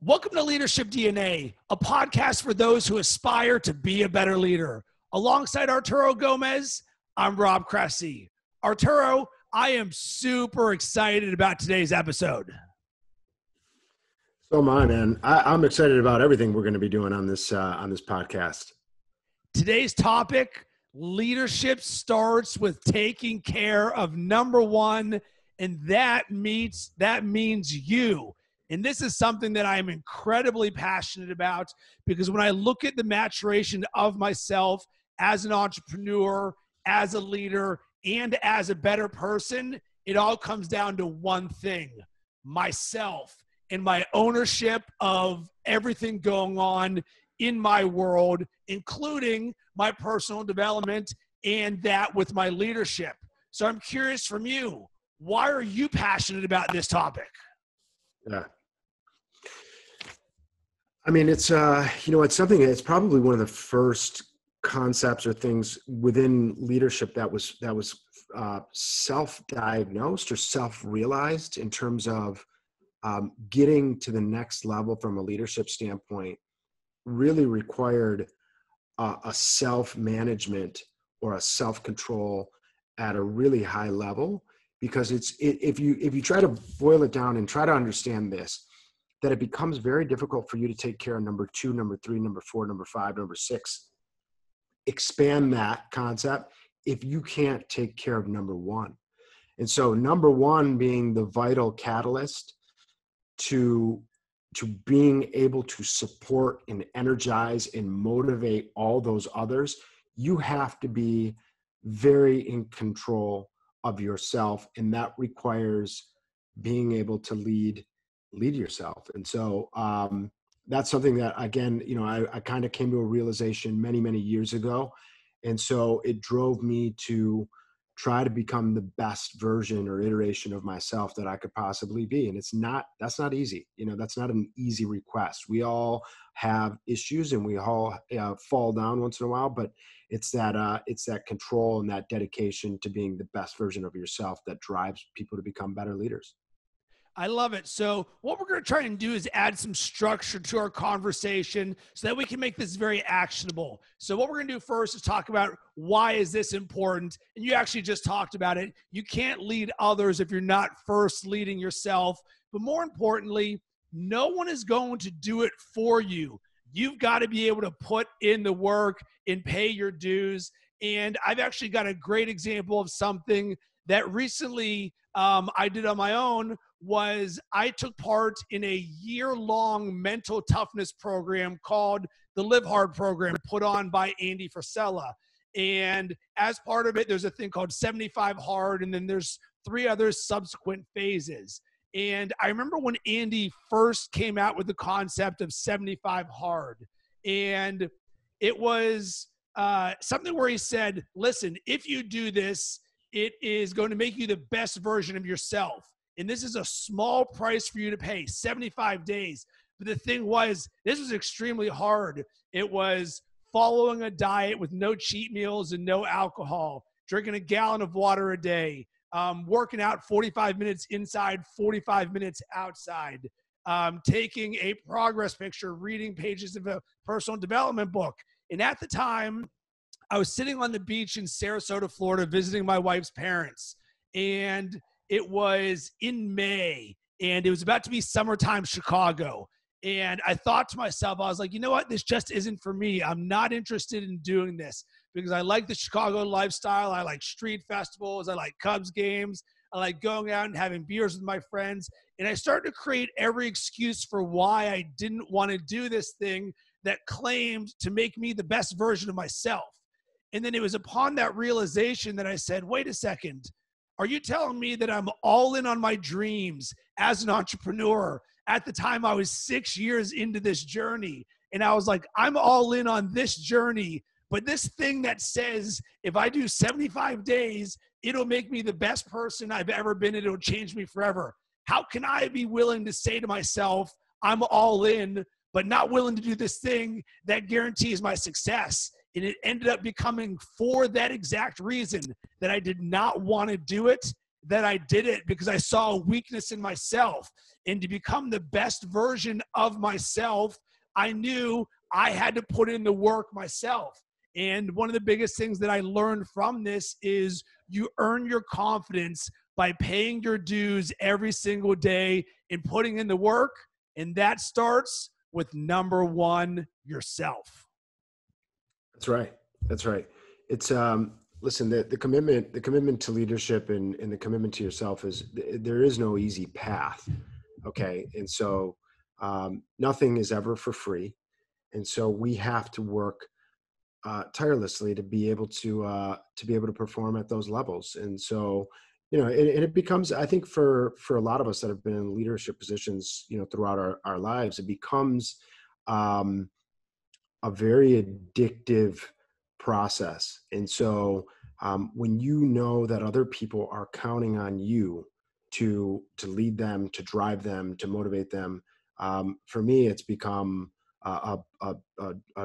Welcome to Leadership DNA, a podcast for those who aspire to be a better leader. Alongside Arturo Gomez, I'm Rob Cressy. Arturo, I am super excited about today's episode. So am I, man. I'm excited about everything we're going to be doing on this podcast. Today's topic, leadership starts with taking care of number one, and that means you. And this is something that I am incredibly passionate about because when I look at the maturation of myself as an entrepreneur, as a leader, and as a better person, it all comes down to one thing: myself and my ownership of everything going on in my world, including my personal development and that with my leadership. So I'm curious from you, why are you passionate about this topic? Yeah. I mean, it's something that's probably one of the first concepts or things within leadership that was self-diagnosed or self-realized in terms of getting to the next level from a leadership standpoint really required a self-management or a self-control at a really high level, because if you try to boil it down and try to understand this, that it becomes very difficult for you to take care of number 2, number 3, number 4, number 5, number 6. Expand that concept if you can't take care of number 1. And so number 1 being the vital catalyst to being able to support and energize and motivate all those others, you have to be very in control of yourself. And that requires being able to lead yourself. And so that's something that, again, I kind of came to a realization many, many years ago. And so it drove me to try to become the best version or iteration of myself that I could possibly be. And that's not easy. That's not an easy request. We all have issues and we all fall down once in a while, but it's that control and that dedication to being the best version of yourself that drives people to become better leaders. I love it. So what we're going to try and do is add some structure to our conversation so that we can make this very actionable. So what we're going to do first is talk about why is this important? And you actually just talked about it. You can't lead others if you're not first leading yourself. But more importantly, no one is going to do it for you. You've got to be able to put in the work and pay your dues. And I've actually got a great example of something that recently I did on my own. Was I took part in a year-long mental toughness program called the Live Hard program, put on by Andy Frisella. And as part of it, there's a thing called 75 Hard, and then there's 3 other subsequent phases. And I remember when Andy first came out with the concept of 75 Hard, and it was something where he said, listen, if you do this, it is going to make you the best version of yourself. And this is a small price for you to pay, 75 days. But the thing was, this was extremely hard. It was following a diet with no cheat meals and no alcohol, drinking a gallon of water a day, working out 45 minutes inside, 45 minutes outside, taking a progress picture, reading pages of a personal development book. And at the time, I was sitting on the beach in Sarasota, Florida, visiting my wife's parents. And it was in May, and it was about to be summertime Chicago. And I thought to myself, I was like, you know what? This just isn't for me. I'm not interested in doing this because I like the Chicago lifestyle. I like street festivals. I like Cubs games. I like going out and having beers with my friends. And I started to create every excuse for why I didn't want to do this thing that claimed to make me the best version of myself. And then it was upon that realization that I said, wait a second. Are you telling me that I'm all in on my dreams as an entrepreneur? At the time, I was 6 years into this journey, and I was like, I'm all in on this journey, but this thing that says if I do 75 days, it'll make me the best person I've ever been, and it'll change me forever. How can I be willing to say to myself, I'm all in, but not willing to do this thing that guarantees my success? And it ended up becoming for that exact reason that I did not want to do it. that I did it because I saw a weakness in myself. And to become the best version of myself, I knew I had to put in the work myself. And one of the biggest things that I learned from this is you earn your confidence by paying your dues every single day and putting in the work. And that starts with number one, yourself. That's right. That's right. It's listen, the commitment to leadership and the commitment to yourself is there is no easy path. Okay. And so nothing is ever for free. And so we have to work tirelessly to be able to perform at those levels. And so, it becomes, I think for a lot of us that have been in leadership positions, throughout our lives, it becomes um, a very addictive process. And so when you know that other people are counting on you to lead them, to drive them, to motivate them, for me, it's become a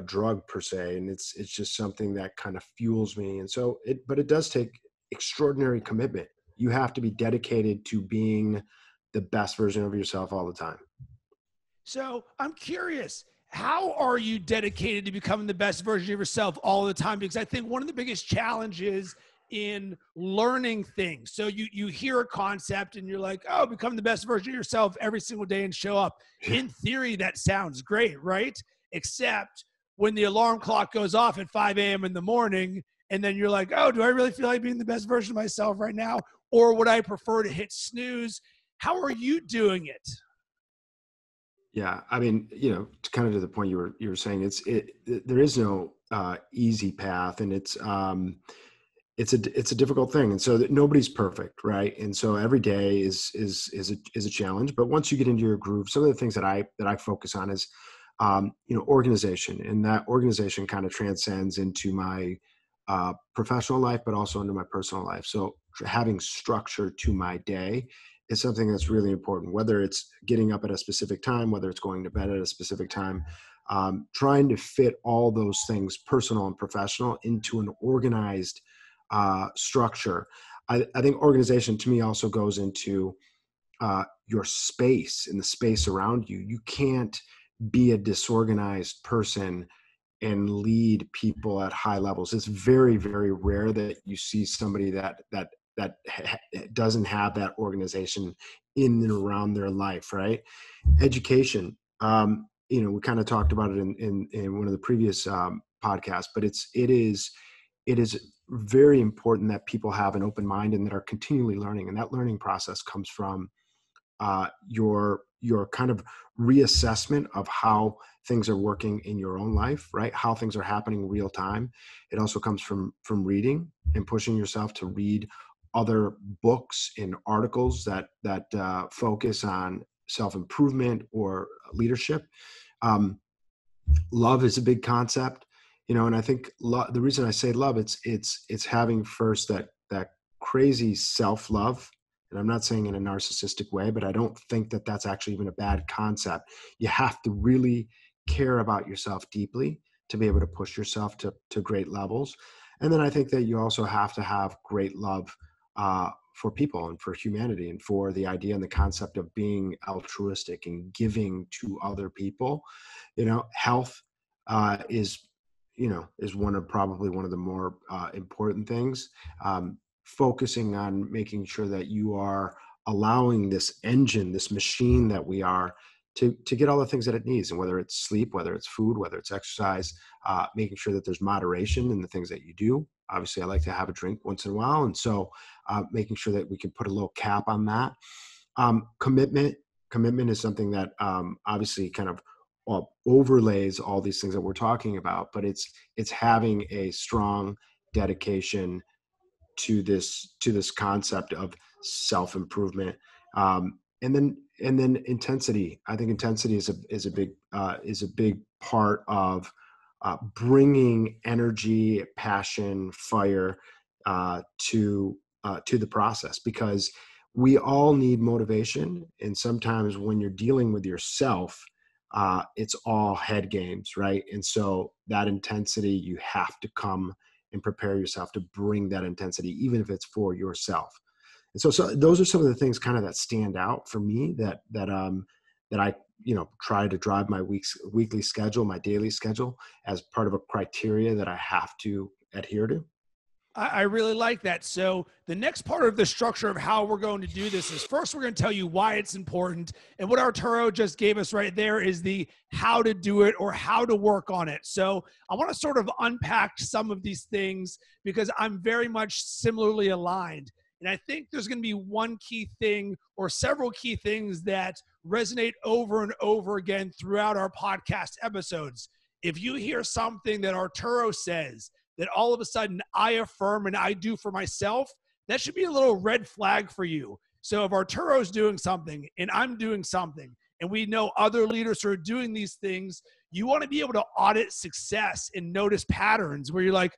drug per se, and it's just something that kind of fuels me. And so but it does take extraordinary commitment. You have to be dedicated to being the best version of yourself all the time. So I'm curious, how are you dedicated to becoming the best version of yourself all the time? Because I think one of the biggest challenges in learning things. So you hear a concept and you're like, oh, become the best version of yourself every single day and show up. In theory, that sounds great, right? Except when the alarm clock goes off at 5 a.m. in the morning, and then you're like, oh, do I really feel like being the best version of myself right now? Or would I prefer to hit snooze? How are you doing it? Yeah, I mean, kind of to the point you were saying, there is no easy path, and it's a difficult thing, and so that nobody's perfect, right? And so every day is a challenge. But once you get into your groove, some of the things that I focus on is organization, and that organization kind of transcends into my professional life, but also into my personal life. So having structure to my day is something that's really important, whether it's getting up at a specific time, whether it's going to bed at a specific time, trying to fit all those things, personal and professional, into an organized structure. I think organization to me also goes into your space and the space around you. You can't be a disorganized person and lead people at high levels. It's very, very rare that you see somebody that doesn't have that organization in and around their life, right? Education. We kind of talked about it in one of the previous podcasts, but it is very important that people have an open mind and that are continually learning. And that learning process comes from your kind of reassessment of how things are working in your own life, right? How things are happening real time. It also comes from reading and pushing yourself to read other books and articles that focus on self-improvement or leadership. Love is a big concept, and I think the reason I say love, it's having first that crazy self-love. And I'm not saying in a narcissistic way, but I don't think that that's actually even a bad concept. You have to really care about yourself deeply to be able to push yourself to great levels. And then I think that you also have to have great love for people and for humanity and for the idea and the concept of being altruistic and giving to other people. Health is probably one of the more important things. Focusing on making sure that you are allowing this engine, this machine that we are, to get all the things that it needs, and whether it's sleep, whether it's food, whether it's exercise, making sure that there's moderation in the things that you do. Obviously, I like to have a drink once in a while, and so making sure that we can put a little cap on that. Commitment is something that obviously kind of overlays all these things that we're talking about, but it's having a strong dedication to this concept of self-improvement, and then intensity. I think intensity is a big part of bringing energy, passion, fire to the process, because we all need motivation, and sometimes when you're dealing with yourself, it's all head games, right? And so that intensity, you have to come and prepare yourself to bring that intensity, even if it's for yourself. And so those are some of the things kind of that stand out for me that I, try to drive my weekly schedule, my daily schedule as part of a criteria that I have to adhere to. I really like that. So the next part of the structure of how we're going to do this is first, we're going to tell you why it's important. And what Arturo just gave us right there is the how to do it or how to work on it. So I want to sort of unpack some of these things because I'm very much similarly aligned. And I think there's going to be one key thing or several key things that resonate over and over again throughout our podcast episodes. If you hear something that Arturo says that all of a sudden I affirm and I do for myself, that should be a little red flag for you. So if Arturo's doing something and I'm doing something and we know other leaders who are doing these things, you want to be able to audit success and notice patterns where you're like,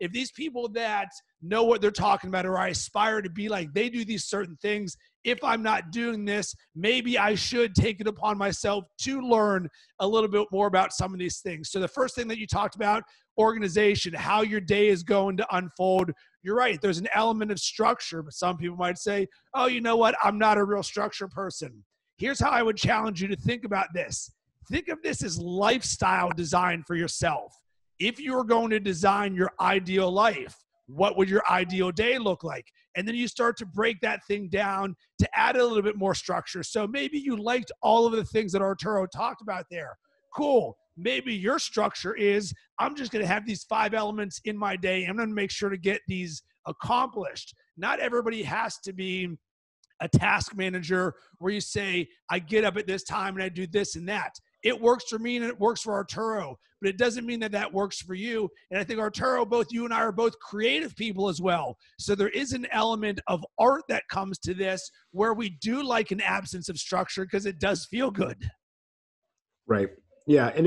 if these people that know what they're talking about or I aspire to be like, they do these certain things. If I'm not doing this, maybe I should take it upon myself to learn a little bit more about some of these things. So the first thing that you talked about, organization, how your day is going to unfold. You're right. There's an element of structure, but some people might say, oh, you know what? I'm not a real structure person. Here's how I would challenge you to think about this. Think of this as lifestyle design for yourself. If you were going to design your ideal life, what would your ideal day look like? And then you start to break that thing down to add a little bit more structure. So maybe you liked all of the things that Arturo talked about there. Cool. Maybe your structure is, I'm just going to have these 5 elements in my day. I'm going to make sure to get these accomplished. Not everybody has to be a task manager where you say, I get up at this time and I do this and that. It works for me and it works for Arturo, but it doesn't mean that that works for you. And I think Arturo, both you and I are both creative people as well. So there is an element of art that comes to this where we do like an absence of structure because it does feel good. Right. Yeah. And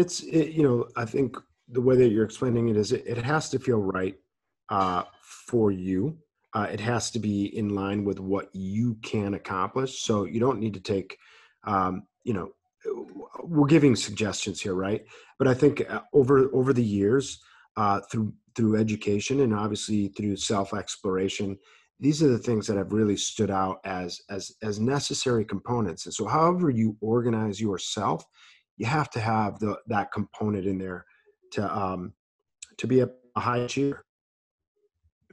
I think the way that you're explaining it is it has to feel right for you. It has to be in line with what you can accomplish. So you don't need to take, we're giving suggestions here, right? But I think over the years, through education and obviously through self-exploration, these are the things that have really stood out as necessary components. And so however you organize yourself, you have to have that component in there to be a high achiever.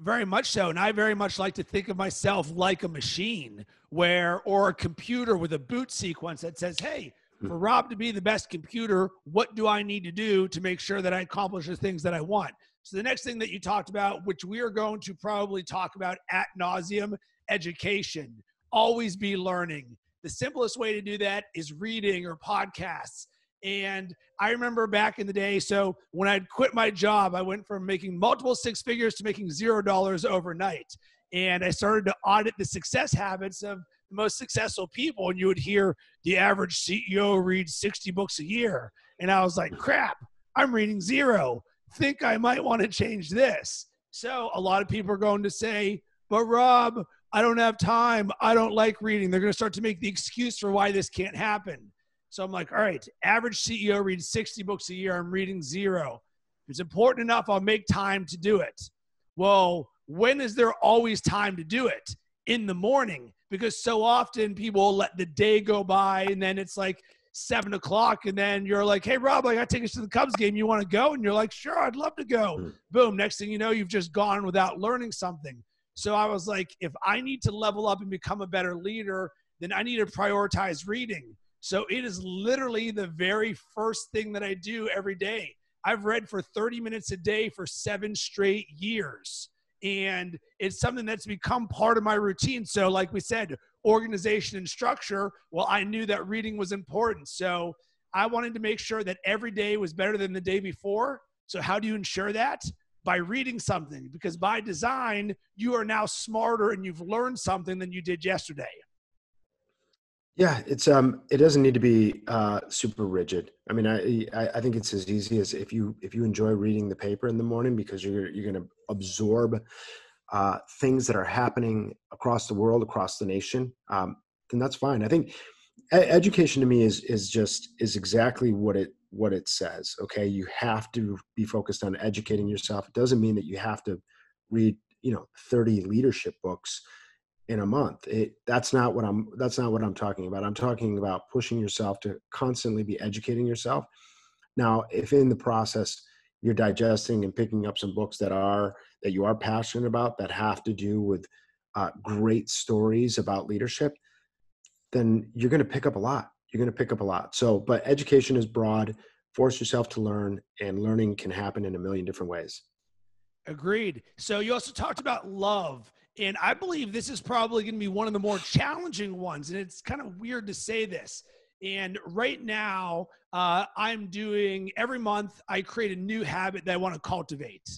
Very much so. And I very much like to think of myself like a machine or a computer with a boot sequence that says, hey, for Rob to be the best computer, what do I need to do to make sure that I accomplish the things that I want? So the next thing that you talked about, which we are going to probably talk about ad nauseum, education. Always be learning. The simplest way to do that is reading or podcasts. And I remember back in the day, so when I'd quit my job, I went from making multiple 6 figures to making $0 overnight. And I started to audit the success habits of the most successful people. And you would hear the average CEO reads 60 books a year. And I was like, crap, I'm reading 0. Think I might want to change this. So a lot of people are going to say, but Rob, I don't have time. I don't like reading. They're going to start to make the excuse for why this can't happen. So I'm like, all right, average CEO reads 60 books a year. I'm reading 0. If it's important enough, I'll make time to do it. Well, when is there always time to do it? In the morning, because so often people let the day go by and then it's like 7 o'clock and then you're like, hey, Rob, I got to take us to the Cubs game. You want to go? And you're like, sure, I'd love to go. Boom. Next thing you know, you've just gone without learning something. So I was like, if I need to level up and become a better leader, then I need to prioritize reading. So it is literally the very first thing that I do every day. I've read for 30 minutes a day for 7 straight years. And it's something that's become part of my routine. So like we said, organization and structure, well, I knew that reading was important. So I wanted to make sure that every day was better than the day before. So how do you ensure that? By reading something, because by design, you are now smarter and you've learned something than you did yesterday. Yeah, it doesn't need to be super rigid. I mean, I think it's as easy as if you enjoy reading the paper in the morning because you're going to absorb things that are happening across the world, across the nation, then that's fine. I think education to me is exactly what it says. Okay, you have to be focused on educating yourself. It doesn't mean that you have to read 30 leadership books. in a month. That's not what I'm talking about. I'm talking about pushing yourself to constantly be educating yourself. Now, if in the process you're digesting and picking up some books that you are passionate about, that have to do with great stories about leadership, then you're going to pick up a lot. You're going to pick up a lot. So, but education is broad. Force yourself to learn, and learning can happen in a million different ways. Agreed. So you also talked about love. And I believe this is probably going to be one of the more challenging ones. And it's kind of weird to say this. And right now, I'm doing every month, I create a new habit that I want to cultivate.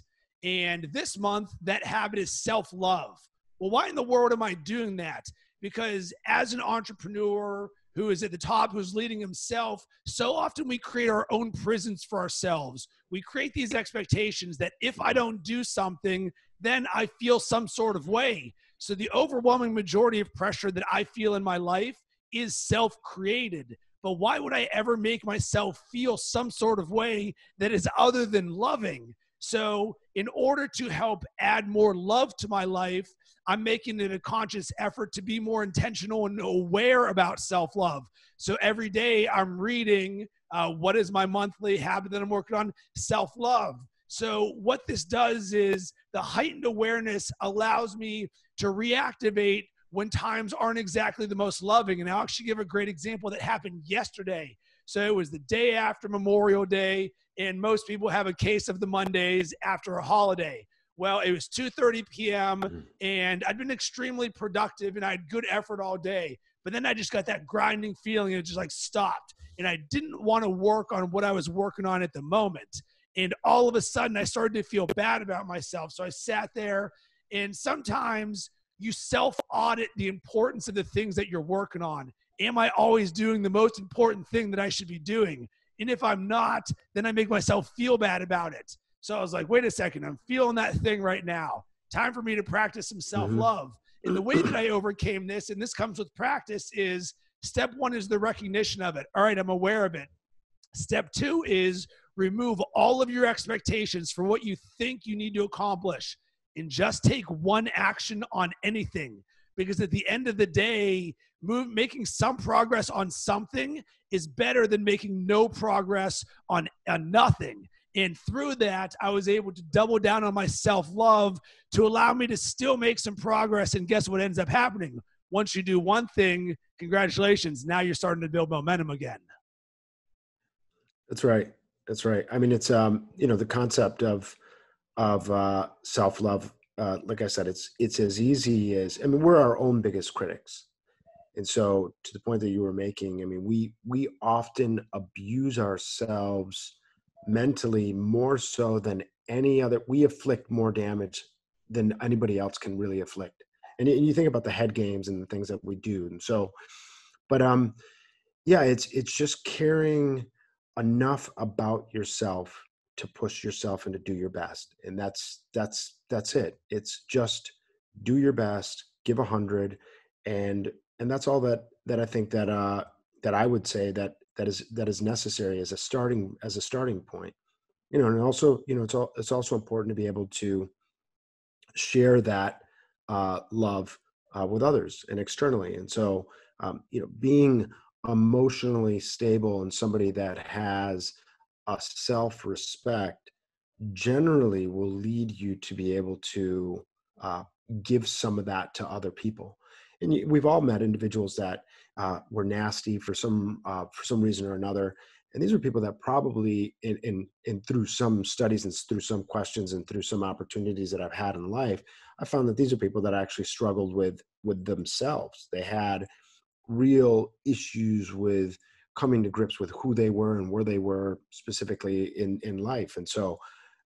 And this month, that habit is self-love. Well, why in the world am I doing that? Because as an entrepreneur who is at the top, who's leading himself, so often we create our own prisons for ourselves. We create these expectations that if I don't do something, then I feel some sort of way. So the overwhelming majority of pressure that I feel in my life is self-created. But why would I ever make myself feel some sort of way that is other than loving? So in order to help add more love to my life, I'm making it a conscious effort to be more intentional and aware about self-love. So every day I'm reading, what is my monthly habit that I'm working on? Self-love. So what this does is the heightened awareness allows me to reactivate when times aren't exactly the most loving. And I'll actually give a great example that happened yesterday. So it was the day after Memorial Day, and most people have a case of the Mondays after a holiday. Well, it was 2:30 p.m. and I'd been extremely productive and I had good effort all day. But then I just got that grinding feeling and it just like stopped. And I didn't want to work on what I was working on at the moment. And all of a sudden I started to feel bad about myself. So I sat there, and sometimes you self-audit the importance of the things that you're working on. Am I always doing the most important thing that I should be doing? And if I'm not, then I make myself feel bad about it. So I was like, wait a second, I'm feeling that thing right now. Time for me to practice some self-love. And the way that I overcame this, and this comes with practice, is step one is the recognition of it. All right, I'm aware of it. Step two is remove all of your expectations for what you think you need to accomplish and just take one action on anything. Because at the end of the day, making some progress on something is better than making no progress on nothing. And through that, I was able to double down on my self-love to allow me to still make some progress. And guess what ends up happening? Once you do one thing, congratulations, now you're starting to build momentum again. That's right. That's right. I mean, it's the concept of self-love. Like I said, it's as easy as, I mean, we're our own biggest critics. And so to the point that you were making, I mean, we often abuse ourselves mentally more so than any other. We inflict more damage than anybody else can really afflict. And you think about the head games and the things that we do. And so, but yeah, it's just caring enough about yourself to push yourself and to do your best. And that's it. It's just do your best, give 100, and that's all that I think that I would say that is necessary as a starting point. And also, it's also important to be able to share that love with others and externally. And so, being emotionally stable and somebody that has a self-respect generally will lead you to be able to give some of that to other people. And we've all met individuals that were nasty for some reason or another. And these are people that probably, in through some studies and through some questions and through some opportunities that I've had in life, I found that these are people that actually struggled with themselves. They had real issues with coming to grips with who they were and where they were specifically in life. And so,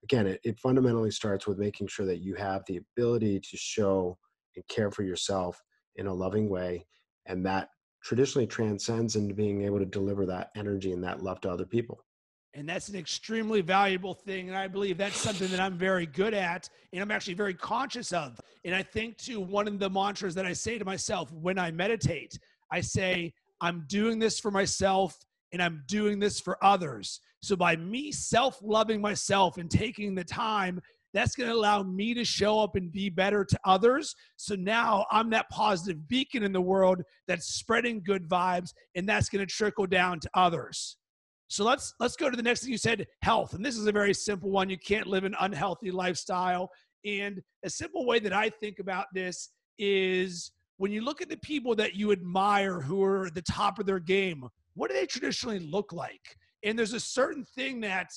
again, it fundamentally starts with making sure that you have the ability to show and care for yourself in a loving way, and that traditionally transcends into being able to deliver that energy and that love to other people. And that's an extremely valuable thing. And I believe that's something that I'm very good at and I'm actually very conscious of. And I think too, one of the mantras that I say to myself when I meditate, I say, I'm doing this for myself and I'm doing this for others. So by me self-loving myself and taking the time That's going to allow me to show up and be better to others. So now I'm that positive beacon in the world that's spreading good vibes, and that's going to trickle down to others. So let's go to the next thing you said, health. And this is a very simple one. You can't live an unhealthy lifestyle. And a simple way that I think about this is when you look at the people that you admire who are at the top of their game, what do they traditionally look like? And there's a certain thing that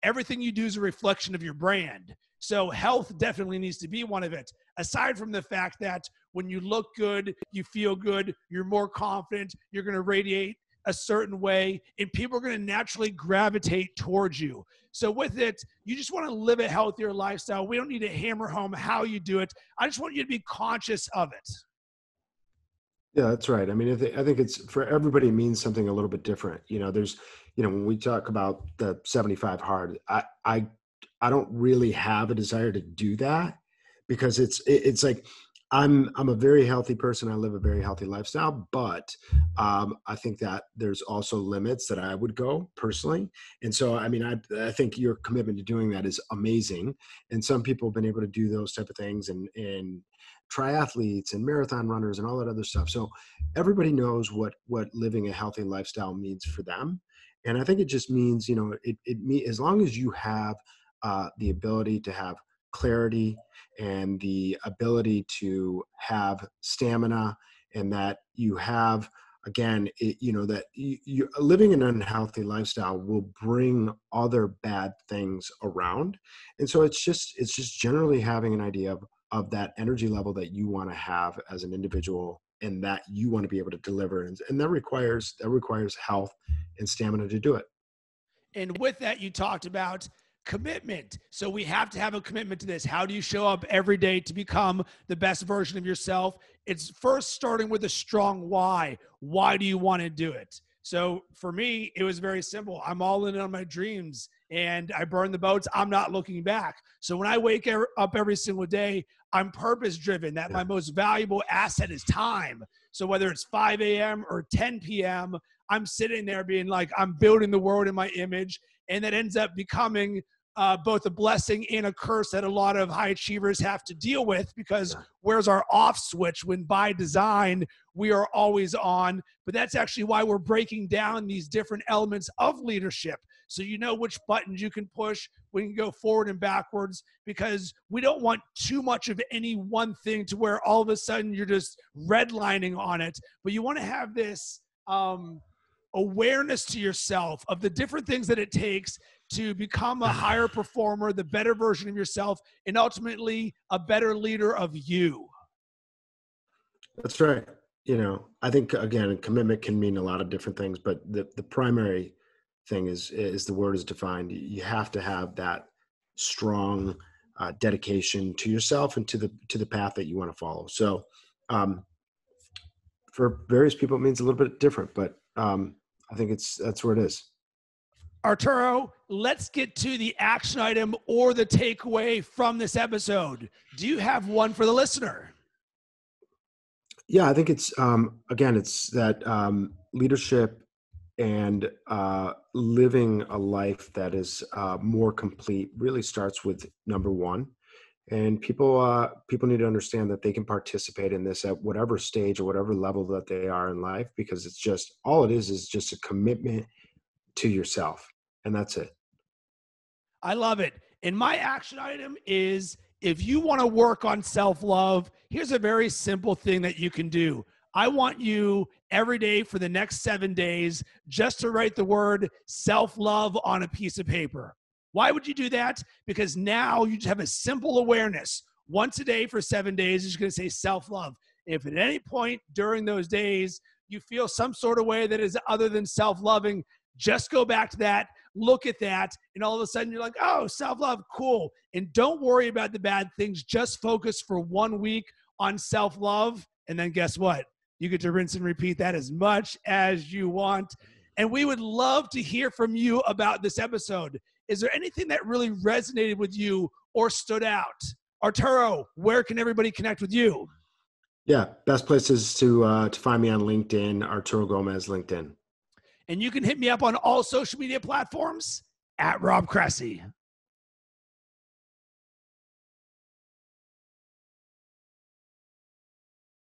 everything you do is a reflection of your brand. So health definitely needs to be one of it. Aside from the fact that when you look good, you feel good, you're more confident, you're going to radiate a certain way, and people are going to naturally gravitate towards you. So with it, you just want to live a healthier lifestyle. We don't need to hammer home how you do it. I just want you to be conscious of it. Yeah, that's right. I mean, I think it's for everybody, it means something a little bit different. There's, when we talk about the 75 hard, I don't really have a desire to do that because it's like, I'm a very healthy person. I live a very healthy lifestyle, but I think that there's also limits that I would go personally. And so, I mean, I think your commitment to doing that is amazing. And some people have been able to do those type of things and triathletes and marathon runners and all that other stuff. So everybody knows what living a healthy lifestyle means for them. And I think it just means, as long as you have the ability to have clarity and the ability to have stamina, and that you have, again, that you living an unhealthy lifestyle will bring other bad things around. And so it's just generally having an idea of that energy level that you want to have as an individual and that you want to be able to deliver. And that requires health and stamina to do it. And with that, you talked about commitment. So we have to have a commitment to this. How do you show up every day to become the best version of yourself? It's first starting with a strong why. Why do you want to do it? So for me, it was very simple. I'm all in on my dreams and I burn the boats. I'm not looking back. So when I wake up every single day, I'm purpose driven. That my most valuable asset is time. So whether it's 5 a.m. or 10 p.m., I'm sitting there being like, I'm building the world in my image. And that ends up becoming both a blessing and a curse that a lot of high achievers have to deal with, because where's our off switch when by design we are always on? But that's actually why we're breaking down these different elements of leadership, so you know which buttons you can push. We can go forward and backwards, because we don't want too much of any one thing to where all of a sudden you're just redlining on it. But you want to have this awareness to yourself of the different things that it takes to become a higher performer, the better version of yourself, and ultimately a better leader of you. That's right. I think, again, commitment can mean a lot of different things, but the primary thing is the word is defined. You have to have that strong dedication to yourself and to the path that you want to follow. So for various people, it means a little bit different, but I think that's where it is. Arturo, let's get to the action item or the takeaway from this episode. Do you have one for the listener? Yeah, I think it's, again, it's that leadership and living a life that is more complete really starts with number one. And people need to understand that they can participate in this at whatever stage or whatever level that they are in life, because it's just, all it is just a commitment to yourself. And that's it. I love it. And my action item is, if you want to work on self-love, here's a very simple thing that you can do. I want you every day for the next 7 days just to write the word self-love on a piece of paper. Why would you do that? Because now you just have a simple awareness. Once a day for 7 days, you're just going to say self-love. If at any point during those days you feel some sort of way that is other than self-loving, just go back to that, look at that, and all of a sudden you're like, oh, self-love, cool. And don't worry about the bad things. Just focus for 1 week on self-love. And then guess what? You get to rinse and repeat that as much as you want. And we would love to hear from you about this episode. Is there anything that really resonated with you or stood out? Arturo, where can everybody connect with you? Yeah, best places to find me on LinkedIn, Arturo Gomez, LinkedIn. And you can hit me up on all social media platforms at Rob Cressy.